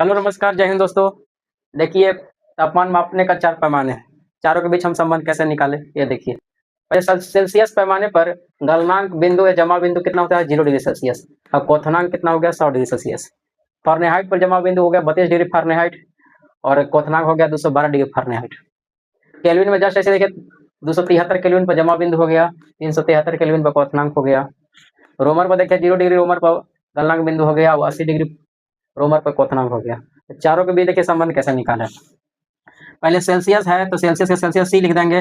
Hello नमस्कार, जय हिंद दोस्तों। देखिए, तापमान मापने का 4 पैमाने हैं। चारों के बीच हम संबंध कैसे निकालें, ये देखिए। पहले सेल्सियस पैमाने पर गलनांक बिंदु या जमा बिंदु कितना होता है? 0 डिग्री सेल्सियस। और क्वथनांक कितना हो गया? 100 डिग्री सेल्सियस। फ़ारेनहाइट पर जमा बिंदु हो गया 32 डिग्री फ़ारेनहाइट और क्वथनांक हो गया 212 डिग्री फ़ारेनहाइट। केल्विन में जस्ट ऐसे देखिए, 273 केल्विन पर जमा बिंदु हो गया, 373 केल्विन पर क्वथनांक हो गया। रोमर पर देखिए 0 डिग्री रोमर पर गलनांक बिंदु हो गया, 80 डिग्री रोमर पर क्वथनांक हो गया। तो चारों के बीच देखिए संबंध कैसे निकालें। पहले सेल्सियस है तो सेल्सियस के सेल्सियस सी लिख देंगे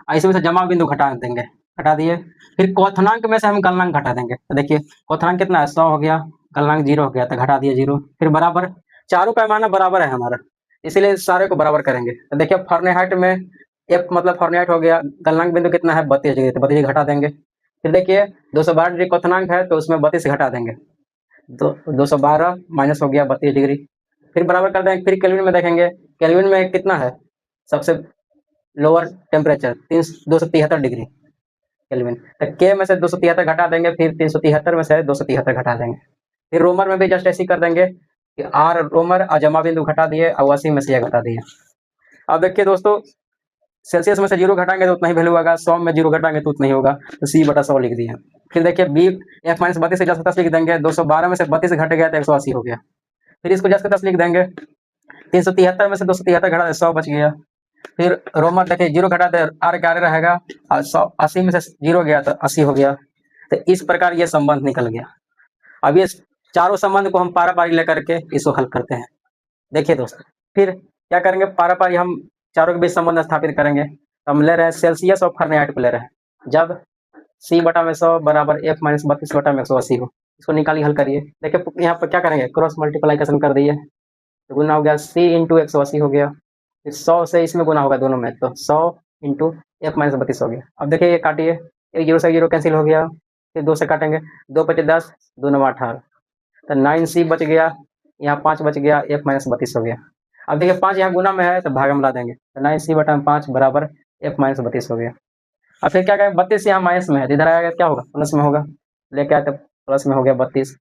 और इसमें से जमा बिंदु घटा देंगे, हटा दिए। फिर क्वथनांक में से हम गलनांक घटा देंगे। तो देखिए क्वथनांक कितना है? 100 हो गया, गलनांक 0 हो गया तो घटा दिए 0। फिर बराबर, चारों पैमाना बराबर है हमारा, इसीलिए सारे को बराबर करेंगे। तो देखिए फ़ारेनहाइट में एफ मतलब फ़ारेनहाइट हो गया, गलनांक बिंदु कितना है? 32 डिग्री, तो 32 घटा देंगे। फिर देखिए 212 डिग्री क्वथनांक है तो उसमें 32 घटा देंगे, तो 212 माइनस हो गया 32 डिग्री। फिर बराबर कर देंगे। फिर केल्विन में देखेंगे, केल्विन में कितना है? सबसे लोअर टेम्परेचर 273 डिग्री केल्विन। तो के में से 273 घटा देंगे, फिर 373 में से 273 घटा देंगे। फिर रोमर में भी जस्ट ऐसे ही कर देंगे कि आर रोमर और जमा बिंदु घटा दिए और 80 में से यह घटा दिए। अब देखिए दोस्तों, सेल्सियस में से 0 घटाएंगे तो उतना ही वैल्यू होगा, 100 में 0 घटाएंगे तो उतना ही होगा, तो सी बटा 100 लिख दिया। फिर देखिए बी एफ माइनस 32 से 10 लिख देंगे, 212 में से 32 घट गया तो 180 हो गया। फिर इसको 10 लिख देंगे, 373 में से 273 घटा दे 100 बच गया। फिर रोमन देखिए 0 घटा दे आर का आर रहेगा और 100 80 में से 0 गया तो 80 हो गया। तो इस प्रकार ये संबंध निकल गया। अब ये चारों संबंध को हम पारा-पारी लेकर के इसको हल करते हैं। देखिए दोस्तों, फिर क्या करेंगे? पारा-पारी हम चारों के बीच संबंध स्थापित करेंगे। हम ले रहे हैं सेल्सियस और फ़ारेनहाइट को ले रहे हैं। जब सी बटा में 100 बराबर एफ माइनस 32 बटा में 180 हो, इसको निकालिए, हल करिए। देखिए यहाँ पर क्या करेंगे? क्रॉस मल्टीप्लिकेशन कर दिए, तो गुना हो गया सी इंटू 180 हो गया। फिर 100 से इसमें गुना होगा दोनों में, तो 100 इंटू एफ माइनस 32 हो गया। अब देखिए ये काटिए, एक 0 से 0 कैंसिल हो गया। फिर 2 से काटेंगे, 2 पचे 10, 2 9 18, तो 9 सी बच गया, यहाँ 5 बच गया, एफ माइनस 32 हो गया। अब देखिए 5 यहाँ गुना में है तो भाग में ला देंगे, तो 9 सी बटा 5 बराबर एफ माइनस 32 हो गया। अब फिर क्या करें? 32 यहाँ माइनस में है, इधर आएगा क्या होगा? प्लस में होगा, लेके आए तो प्लस में हो गया 32।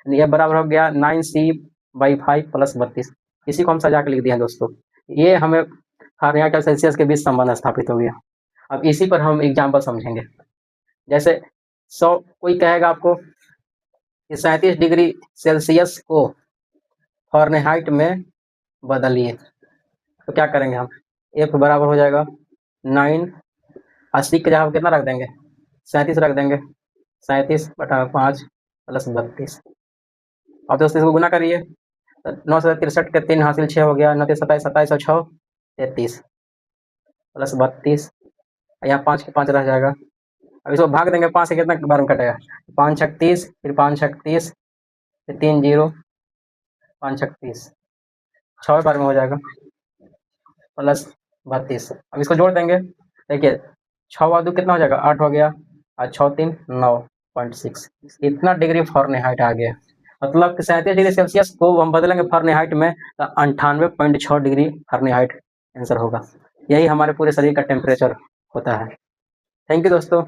यह बराबर हो गया 9c/5 प्लस 32। इसी को हम सजा के लिख दिया दोस्तों। ये हमें फ़ारेनहाइट और सेल्सियस के बीच संबंध स्थापित हो गया। अब इसी पर हम एग्जाम्पल समझेंगे। जैसे 100 कोई कहेगा आपको कि 37 डिग्री सेल्सियस को फ़ारेनहाइट में बदलिए, तो क्या करेंगे हम? एफ बराबर हो जाएगा 9, 80 की जगह कितना रख देंगे? 37 रख देंगे, 37 बटा 5 प्लस 32। अब दोस्तों इसको गुना करिए, 9 से 63 के 3 हासिल 6 हो गया, 9 27 27 और 6 33 प्लस 32, यहाँ 5 के 5 रह जाएगा। अब इसको भाग देंगे, 5 से कितना बार में कटेगा? 5 छक 30, फिर 5 छक 30, फिर 3 0, 5 छक 30, 6 बार में हो जाएगा प्लस 32। अब इसको जोड़ देंगे, देखिए 6 और 2 कितना हो जाएगा? 8 हो गया, और 6 3 9.6। इतना डिग्री फ़ारेनहाइट आ गया। मतलब कि 37 डिग्री सेल्सियस को हम बदलेंगे फ़ारेनहाइट में तो 98.6 डिग्री फ़ारेनहाइट आंसर होगा। यही हमारे पूरे शरीर का टेम्परेचर होता है। थैंक यू दोस्तों।